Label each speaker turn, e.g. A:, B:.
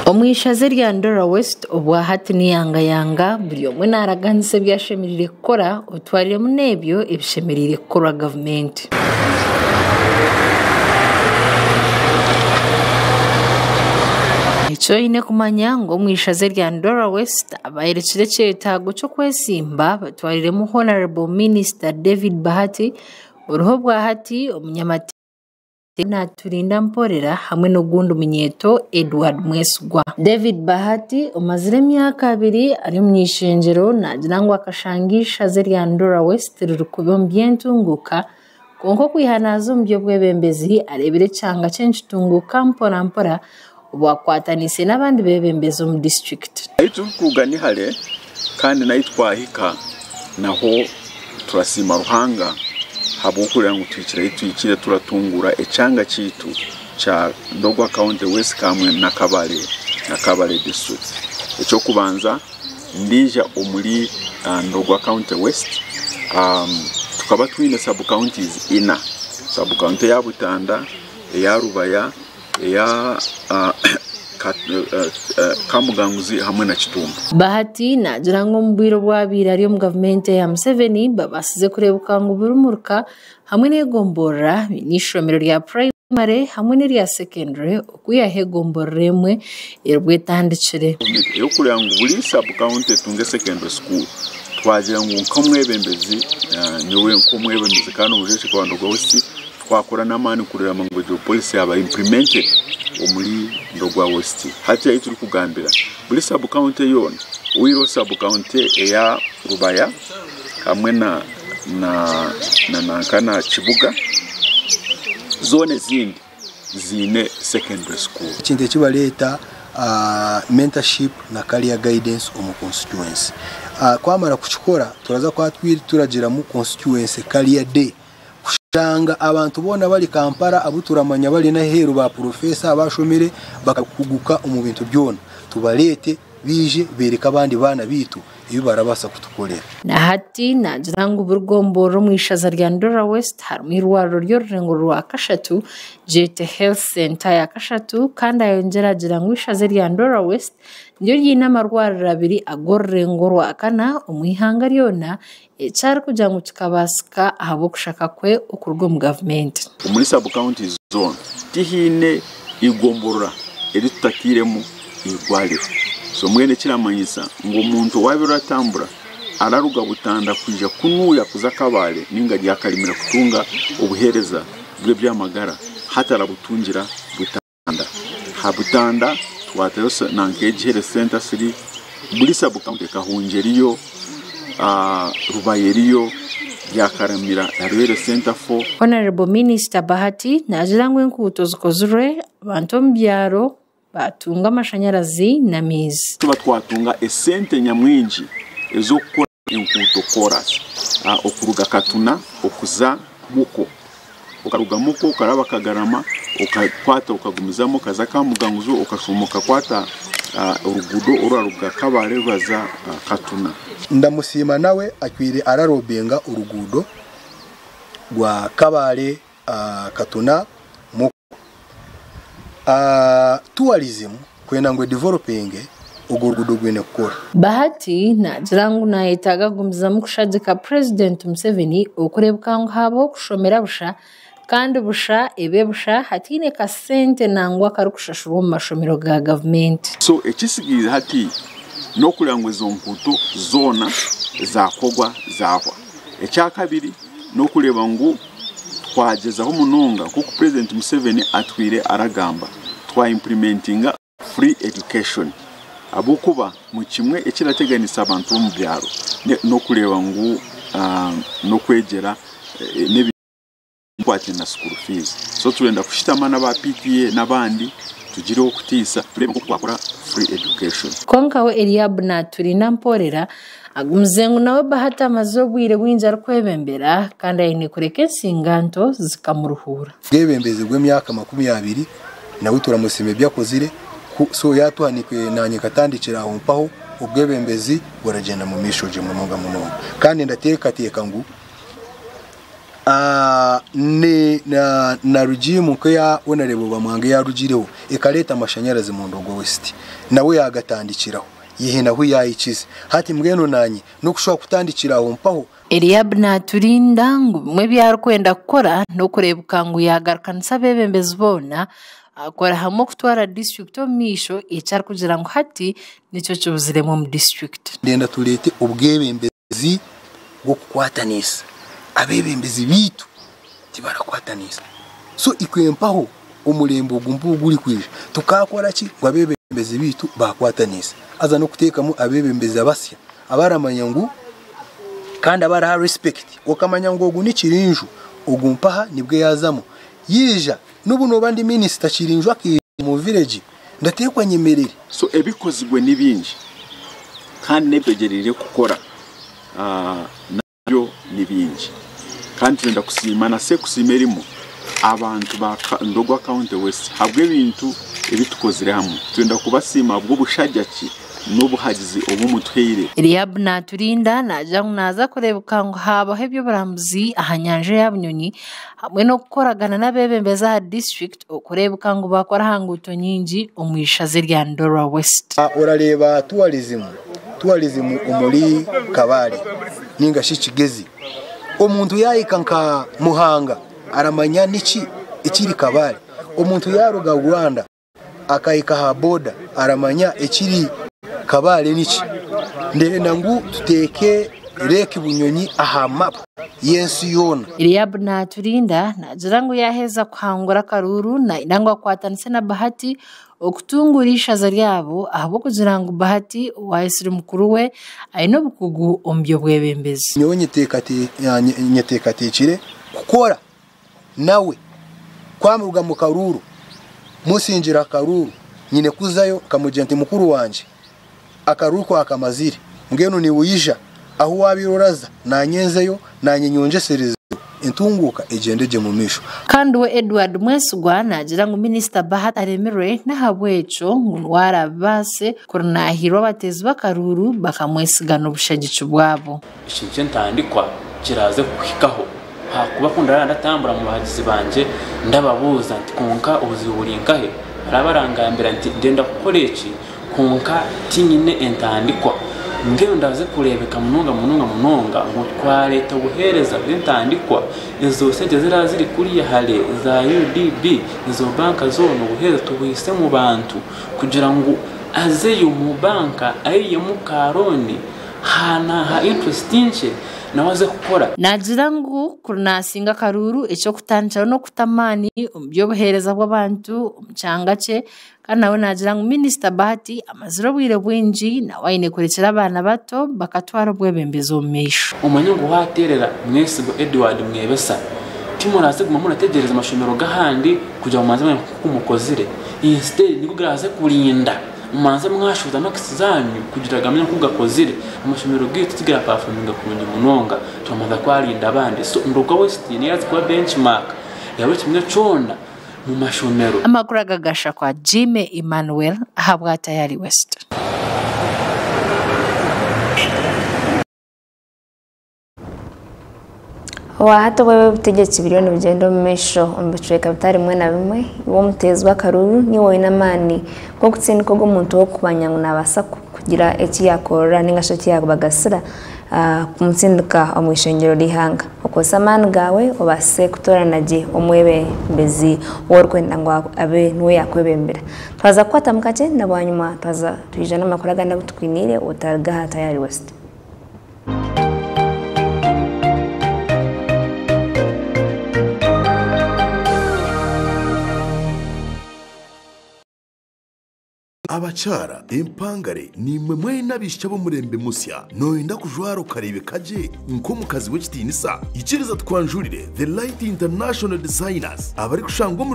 A: Omwishaze rya Ndora West obwa hati niyanga buri omwe naraganise byashemirire kukora otwarire munebyo ebishemirire kukora government. Icho ine kumanya ngo omwishaze rya Ndora West abayerekire kyetago cyo kwesimba batwarire mu Honorable Minister David Bahati uruho bwa hati omunyamate na turinda mporera hamwe no gundu munyeto Edward Mwesugwa. David Bahati umazire myaka 2 ari mnyishengero nagira ngo akashangisha zerya Ndora West rukubo mbyentunguka konko kwihanazo mbyo bwebembezi arebere cyanga cenchitunguka mpora ubwakwatanise n'abandi bebembezo mu district.
B: Aitu kugani hale kandi nayitwahika naho turasima Ruhanga habukuri ngo twikire turatungura ecanga citu cha Ndogwa County West kamwe na Kabale district. Echo kubanza ndija omuli Ndogwa County West tukaba twine sub counties ina sub county ya Butanda ya Rubaya ya Kamuganguzi hamwe na Kitumba.
A: Bahati nagira ngo mbwiro bwabira ari mu government ya Museveni babasize kurebuka ngo burumuruka hamwe n'egombora n'ishomero rya primary hamwe n'irya secondary okuyahegomboremwe erwetandikire
B: yo kurya ngo buri sub county tunge secondary school twagira ngo nkomwebembezi nyowe nkomwebembezi kandi ujeje kwa Ndogwa West twakora namani kurira mango police yaba implemented omuli Ndogwa West hati yayi turi kugambira buri sub county yona uwiro sub county ya Rubaya hamwe na kana Kibuga zone zine secondary school
C: kinde kibaleta mentorship na career guidance omu constituency kwamara kuchikora turaza kwatwiri turagira mu constituency career day kushanga abantu bona bali Kampala abuturamanya bali na heru ba professor abashomere bakakuguka mu bintu byona tubalete bije bereka abandi bana bitu iyo barabasa kutukolera.
A: Na hati nagira ngo uburgomboro mu ishaza rya Ndora West harimo irwaro ryo rurengo rwa Kashatu JT Health Center ya Kashatu kandi ayongera agira ngo ishaza rya Ndora West nyo yina marwara 2 agorrengo rwa kana umwihanga ryona cyari kugira ngo kikabasika ahabo kushaka kwe ukurwo mu government.
B: Muri sub county zone tihine igomborora eri tutakiremo igwaliro. So mwene kiramanyisa ngo umuntu wabiratambura araruga Butanda kuja kunuya kuza Kabale ninga ryakalimira kutunga ubuhereza bwe byamagara hatarabutungira Butanda Butanda twatayose nankeje health center siri buri sub county Kahungeriyo Rubayeriyo byakaramira health center for
A: Honorable Minister Bahati najirangwe nkutozkozure abantu mbyaro batunga amashanyarazi na mizi
B: tuba twatunga esente nyamwinji ezo gukora inkuto chorus okuruga Katuna okuza muko ukaruga muko ukaraba Kagarama ukakwata ukagumizamo kaza Kamuganguzo ukashumuka kwata urugudo uraruga Kabale baza Katuna.
C: Ndamusima nawe akwire ararobenga urugudo rwa Kabale Katuna tourism kwenda ngo developing ugurugudo gwene kukora.
A: Bahati nagira ngo nayitaga gumiza mu kushadika President Museveni ukurebuka ngo habo kushomera busha kandi busha ebe busha hatine ka sente nangwa karukushashura mu mashomero ga government.
B: So ekisigize hati no kurangwe zo mputo zona zakogwa zahwa. Ekyakabiri no kureba ngo twagezaho munonga kuko President Museveni atwire aragamba twa implementinga free education abukuba mu kimwe ekirateganisa abantu mu byaro no kureba ngo no kwegera n'ibintu na school fees so turenda kushitama na ba PTA nabandi tugire okutisa turebe ko twakora free education.
A: Konkawe Eliab na turinda mporera agumzengu nawe Bahati amazobwire winjara kwebembera kandi ayine kureke nsinganto zikamuruhura.
C: Bwebembeze bw'emyaka 20 nawe turamusime byakozire so yatuhanikwe nanye katandikira aho mpaho ubwebembezi buragenda mu mishoje munonga kandi ndateka ngo ne na rugimu ko ya Honorable Bamwanga yarugireho ekaleta amashanyarazi mu Ndogo West nawe yagatandikiraho yihinaho yayikize hati mbweno nanyi no kushobora kutandikiraho mpaho
A: Eliab Naturinda ngo bimwe byarkwenda gukora no kureba ukangu yagarukanisa bebembezi bona akora hamwe kutwara district omisho icyari kugira ngo hati nicyo cyuzire mu district
C: ndenda turete ubwebembezi bwo kukwatanisa abebembezi bitu tibarakwatanisa so ikwempaho umulembo gumbugu uri kwije tukakora ki ngo abebembezi bitu bakwatanisa aza no kutekamo abebembezi abasya abaramanya ngo kandi abara respect okamanya ngo ogu nikirinju ogumpaha nibwe yazamo yija nubuno bandi minister kirinju aki mu village ndatekwa nyemerere
B: so ebikozigwe nibinji kandi nebegerere gukora nabyo nibinji kandi twenda kusimana se kusimerimo abantu ba Ndogo County West habwe ibintu ebitukozire hamwe twenda kubasima bwo bushajyaki n'ubuhagizi obumutweire
A: Eliab Naturinda naza kureba ukangu habaho ibyo baramuzi ahanyanje y'abunyonyi hamwe no gukoragana n'abebembeza ha district okureba ukangu bakora hanguto nyingi omwishaze rya Ndora West
C: urareba tourism umuri Kabale ninga shikigezi omuntu yayikanka Muhanga aramanya niki ikiri Kabale omuntu yaruga Rwanda akayika ha border aramanya ikiri Kabale niki ndere nangu tuteke reki bunyonyi aha map yensi yona
A: Eliab Naturinda nagira ngo yaheza kwangura Karuru na indangwa kwatanise na Bahati okutungurisha zaryabo ahubwo kugira ngo Bahati wahisire mukuru we ayino bukugu ombyo bwebembezi
C: nyonye tekate gukora nawe kwamuruga mu Karuru musinjira Karuru nyine kuzayo kamujente mukuru wanje Akaruru kwa akamazire ngeno ni uyija aho wabiroraza nanyenzeyo nanyenyonje serezo intunguka egendeje mu misho
A: kandi we Edward Mwesugwa nagira ngo Minister Bahati aremere nahabweco ngwara base kurinahiro batezi bakaruru bakamwesigana ubushagicu bwabo
D: ishinje ntandikwa kiraze kuhikaho hakuba kundara ndatambura mu bahagizi banje ndababuza nti konka ubuziburingahe arabarangambira nti ndenda gukoreki konka tinyine entandikwa ngero ndaze kurebeka munonga ngo kwa leta guhereza entandikwa izo sente ziraziri kuri hale za UDB izo banka zone guhereza tubuhise mu bantu kugira ngo azeyo mu banka ayiye mu karoni hana ha interestinche nawaze gukora
A: nagira ngo kurnasinga Karuru icyo kutancara no kutamani byo buhereza bw'abantu umcyangace kandi nawe nagira ngo Minister Bahati amaziro bwire bwinji na wayine kurekera abana bato bakatwara bwebembezo mesho
D: umanye ngo waterera mwese go Edward Mwebesa timuraze guma murategereza amashomero gahandi kujya mu manzamwe kumukozire instead niko graze kurinda umanza mwashuza makisizanyu kugira gamenya kugakozire amashomero gito tigira performing kundi munonga tumaza kwarinda abandi so Ndogo West ni yazi kwa benchmark yawe kimwe cona mu mashomero
A: amakuru agagasha kwa Jime Emmanuel ahabwa Tayari West
E: Hato wewe butegetsi bilioni bigendo mesho ombiceka bitari mwe na bimwe wo mutezwa Karuru ni wowe namani ko gutsini ko gumuntu wo kubanyangu nabasa kugira eki yakora ningasho cyago bagasira kumtsindika omwishengero lihanga okosamani gawe obase kutoranaje omwebe mbezi workwenda ngo abe nuwe yakwebembera twaza kwata mukaje nabanyuma twaza tujana makuraga ndabutwinire utarga Tayari West
F: Abachara empangare ni mwe nabisha bo murembe musya noyenda kujwaro karebe kaje nko mukazi w'ekitinisa ikiriza twanjurire The Light International Designers abari kushangwa mu